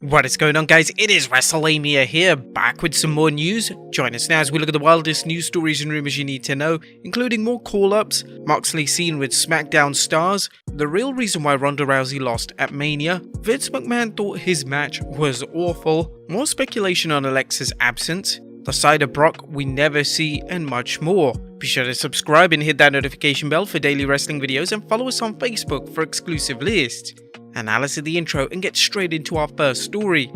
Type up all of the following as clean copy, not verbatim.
What is going on, guys? It is Wrestlelamia here, back with some more news. Join us now as we look at the wildest news stories and rumors you need to know, including more call-ups, Moxley seen with Smackdown stars, the real reason why Ronda Rousey lost at Mania, Vince McMahon thought his match was awful, more speculation on Alexa's absence, the side of Brock we never see, and much more. Be sure to subscribe and hit that notification bell for daily wrestling videos, and follow us on Facebook for exclusive lists. And now let's hit the intro and get straight into our first story.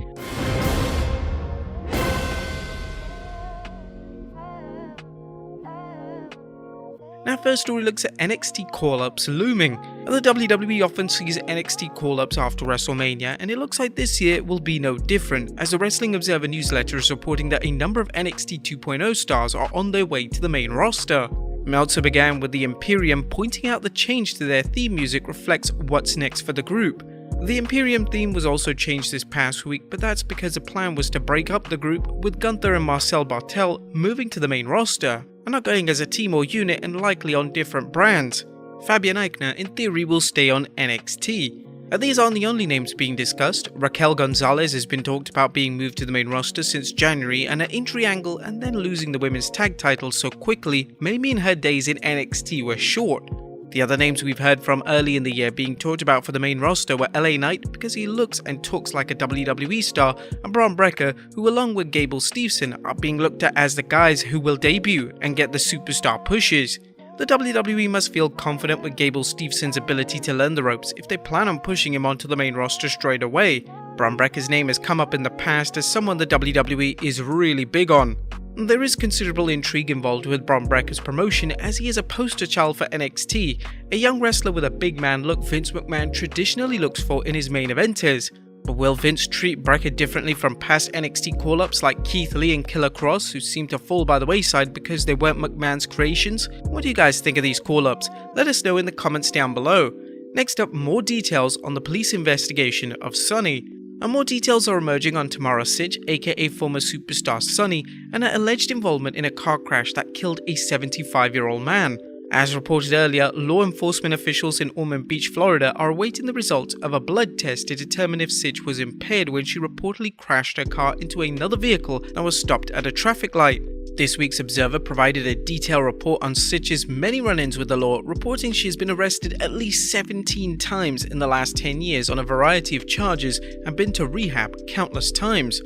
Now, first story looks at NXT Call-Ups Looming. The WWE often sees NXT Call-Ups after WrestleMania, and it looks like this year will be no different, as the Wrestling Observer newsletter is reporting that a number of NXT 2.0 stars are on their way to the main roster. Meltzer began with the Imperium, pointing out the change to their theme music reflects what's next for the group. The Imperium theme was also changed this past week, but that's because the plan was to break up the group, with Gunther and Marcel Bartel moving to the main roster, and not going as a team or unit and likely on different brands. Fabian Eichner in theory will stay on NXT. These aren't the only names being discussed. Raquel Gonzalez has been talked about being moved to the main roster since January, and an injury angle and then losing the women's tag titles so quickly may mean her days in NXT were short. The other names we've heard from early in the year being talked about for the main roster were LA Knight, because he looks and talks like a WWE star, and Braun Breaker, who along with Gable Steveson are being looked at as the guys who will debut and get the superstar pushes. The WWE must feel confident with Gable Stevenson's ability to learn the ropes if they plan on pushing him onto the main roster straight away. Braun Breaker's name has come up in the past as someone the WWE is really big on. There is considerable intrigue involved with Braun Breaker's promotion, as he is a poster child for NXT, a young wrestler with a big man look Vince McMahon traditionally looks for in his main eventers. But will Vince treat Breaker differently from past NXT call-ups like Keith Lee and Killer Kross, who seem to fall by the wayside because they weren't McMahon's creations? What do you guys think of these call-ups? Let us know in the comments down below. Next up, more details on the police investigation of Sunny. And more details are emerging on Tamara Sitch, aka former superstar Sunny, and her alleged involvement in a car crash that killed a 75-year-old man. As reported earlier, law enforcement officials in Ormond Beach, Florida are awaiting the results of a blood test to determine if Sitch was impaired when she reportedly crashed her car into another vehicle that was stopped at a traffic light. This week's Observer provided a detailed report on Sitch's many run-ins with the law, reporting she has been arrested at least 17 times in the last 10 years on a variety of charges and been to rehab countless times.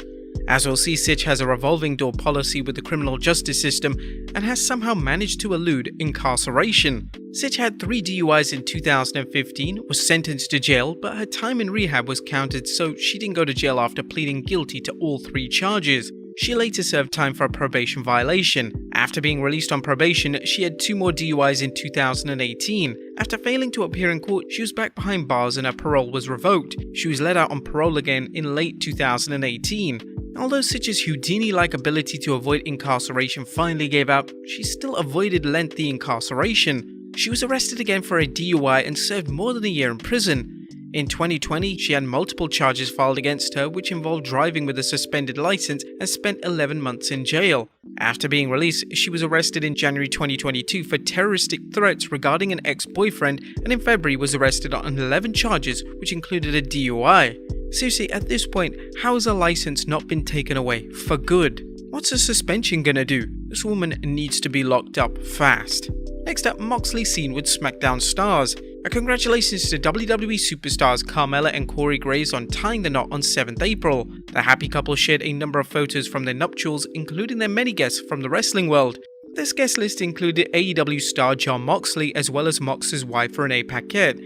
As we'll see, Sitch has a revolving door policy with the criminal justice system and has somehow managed to elude incarceration. Sitch had 3 DUIs in 2015, was sentenced to jail, but her time in rehab was counted, so she didn't go to jail after pleading guilty to all 3 charges. She later served time for a probation violation. After being released on probation, she had 2 more DUIs in 2018. After failing to appear in court, she was back behind bars and her parole was revoked. She was let out on parole again in late 2018. Although Sitch's Houdini-like ability to avoid incarceration finally gave up, she still avoided lengthy incarceration. She was arrested again for a DUI and served more than a year in prison. In 2020, she had multiple charges filed against her, which involved driving with a suspended license, and spent 11 months in jail. After being released, she was arrested in January 2022 for terroristic threats regarding an ex-boyfriend, and in February was arrested on 11 charges, which included a DUI. Seriously, at this point, how has a license not been taken away for good? What's a suspension gonna do? This woman needs to be locked up fast. Next up, Moxley seen with Smackdown stars. Congratulations to WWE superstars Carmella and Corey Graves on tying the knot on 7th April. The happy couple shared a number of photos from their nuptials, including their many guests from the wrestling world. This guest list included AEW star Jon Moxley, as well as Mox's wife Renee Paquette.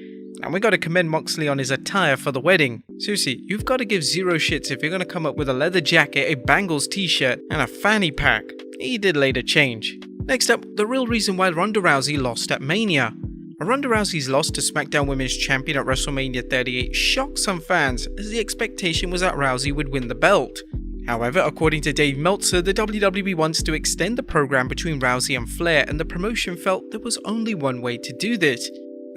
And we gotta commend Moxley on his attire for the wedding. Seriously, you've gotta give zero shits if you're gonna come up with a leather jacket, a Bangles t-shirt, and a fanny pack. He did later change. Next up, the real reason why Ronda Rousey lost at Mania. Ronda Rousey's loss to Smackdown Women's Champion at WrestleMania 38 shocked some fans, as the expectation was that Rousey would win the belt. However, according to Dave Meltzer, the WWE wants to extend the program between Rousey and Flair, and the promotion felt there was only one way to do this.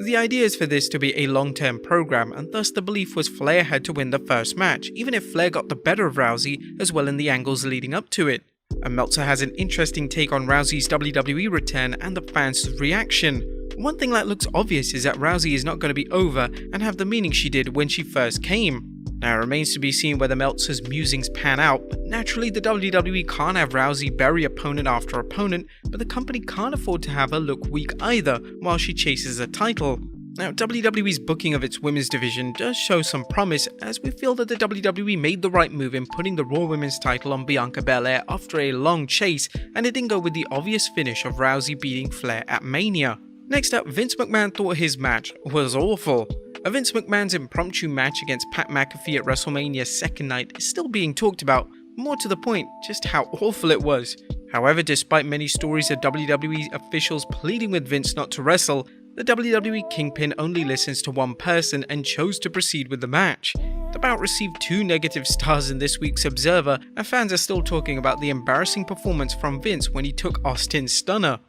The idea is for this to be a long-term program, and thus the belief was Flair had to win the first match, even if Flair got the better of Rousey as well in the angles leading up to it. And Meltzer has an interesting take on Rousey's WWE return and the fans' reaction. One thing that looks obvious is that Rousey is not going to be over and have the meaning she did when she first came. Now it remains to be seen whether Meltzer's musings pan out, but naturally the WWE can't have Rousey bury opponent after opponent, but the company can't afford to have her look weak either while she chases a title. Now, WWE's booking of its women's division does show some promise, as we feel that the WWE made the right move in putting the Raw Women's title on Bianca Belair after a long chase, and it didn't go with the obvious finish of Rousey beating Flair at Mania. Next up, Vince McMahon thought his match was awful. Vince McMahon's impromptu match against Pat McAfee at WrestleMania's second night is still being talked about, more to the point, just how awful it was. However, despite many stories of WWE officials pleading with Vince not to wrestle, the WWE Kingpin only listens to one person and chose to proceed with the match. The bout received 2 negative stars in this week's Observer, and fans are still talking about the embarrassing performance from Vince when he took Austin's stunner.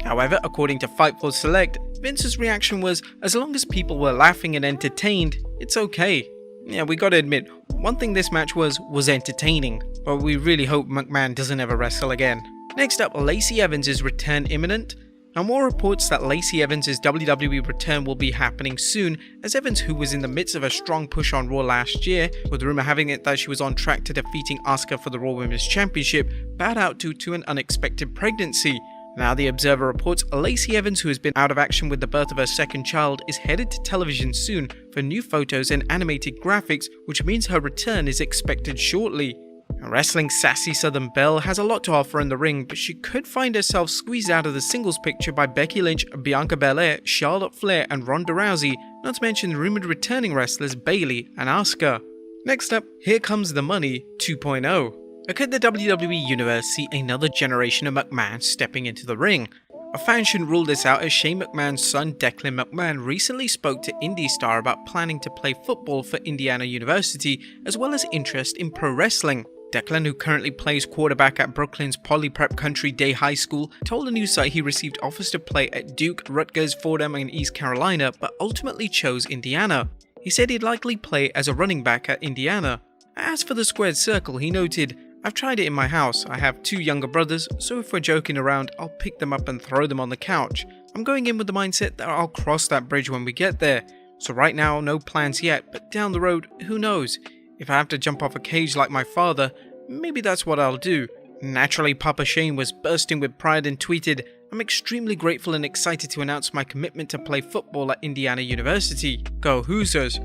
However, according to Fightful Select, Vince's reaction was, as long as people were laughing and entertained, it's okay. Yeah, we gotta admit, one thing this match was entertaining, but we really hope McMahon doesn't ever wrestle again. Next up, Lacey Evans' return imminent. Now, more reports that Lacey Evans' WWE return will be happening soon, as Evans, who was in the midst of a strong push on Raw last year, with rumor having it that she was on track to defeating Asuka for the Raw Women's Championship, bowed out due to an unexpected pregnancy. Now, the Observer reports Lacey Evans, who has been out of action with the birth of her second child, is headed to television soon for new photos and animated graphics, which means her return is expected shortly. Wrestling sassy Southern Belle has a lot to offer in the ring, but she could find herself squeezed out of the singles picture by Becky Lynch, Bianca Belair, Charlotte Flair and Ronda Rousey, not to mention rumored returning wrestlers Bayley and Asuka. Next up, Here Comes the Money 2.0. Could the WWE Universe see another generation of McMahon stepping into the ring? A fan shouldn't rule this out, as Shane McMahon's son Declan McMahon recently spoke to Indie Star about planning to play football for Indiana University, as well as interest in pro wrestling. Declan, who currently plays quarterback at Brooklyn's Poly Prep Country Day High School, told a news site he received offers to play at Duke, Rutgers, Fordham and East Carolina, but ultimately chose Indiana. He said he'd likely play as a running back at Indiana. As for the squared circle, he noted, "I've tried it in my house. I have 2 younger brothers, so if we're joking around, I'll pick them up and throw them on the couch. I'm going in with the mindset that I'll cross that bridge when we get there. So right now, no plans yet, but down the road, who knows? If I have to jump off a cage like my father, maybe that's what I'll do." Naturally, Papa Shane was bursting with pride and tweeted, "I'm extremely grateful and excited to announce my commitment to play football at Indiana University. Go Hoosiers."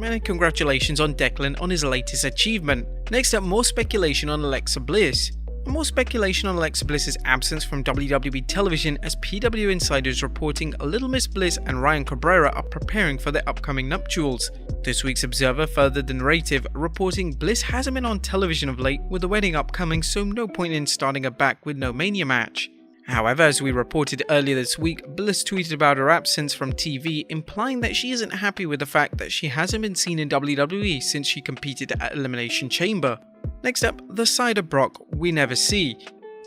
And congratulations on Declan on his latest achievement. Next up, more speculation on Alexa Bliss. More speculation on Alexa Bliss's absence from WWE television, as PW Insiders reporting Little Miss Bliss and Ryan Cabrera are preparing for their upcoming nuptials. This week's Observer furthered the narrative, reporting Bliss hasn't been on television of late, with the wedding upcoming, so no point in starting her back with no Mania match. However, as we reported earlier this week, Bliss tweeted about her absence from TV, implying that she isn't happy with the fact that she hasn't been seen in WWE since she competed at Elimination Chamber. Next up, the side of Brock we never see.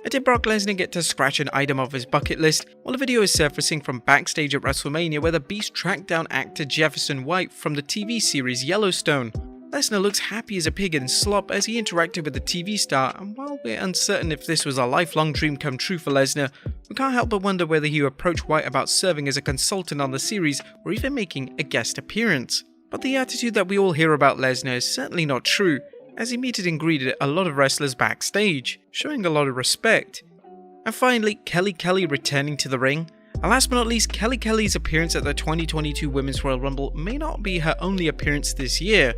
Did Brock Lesnar get to scratch an item off his bucket list? Well, a video is surfacing from backstage at WrestleMania where the Beast tracked down actor Jefferson White from the TV series Yellowstone. Lesnar looks happy as a pig in slop as he interacted with the TV star, and while we're uncertain if this was a lifelong dream come true for Lesnar, we can't help but wonder whether he approached White about serving as a consultant on the series or even making a guest appearance. But the attitude that we all hear about Lesnar is certainly not true, as he meted and greeted a lot of wrestlers backstage, showing a lot of respect. And finally, Kelly Kelly returning to the ring. And last but not least, Kelly Kelly's appearance at the 2022 Women's Royal Rumble may not be her only appearance this year.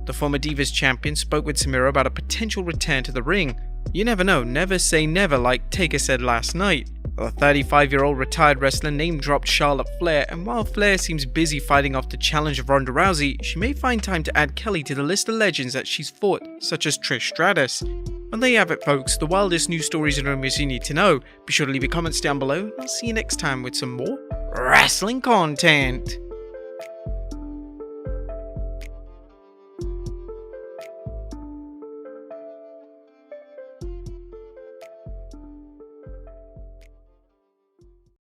The former Divas champion spoke with Samira about a potential return to the ring. You never know, never say never, like Taker said last night. The 35-year-old retired wrestler name-dropped Charlotte Flair, and while Flair seems busy fighting off the challenge of Ronda Rousey, she may find time to add Kelly to the list of legends that she's fought, such as Trish Stratus. And there you have it, folks, the wildest news stories and rumors you need to know. Be sure to leave your comments down below, and I'll see you next time with some more wrestling content.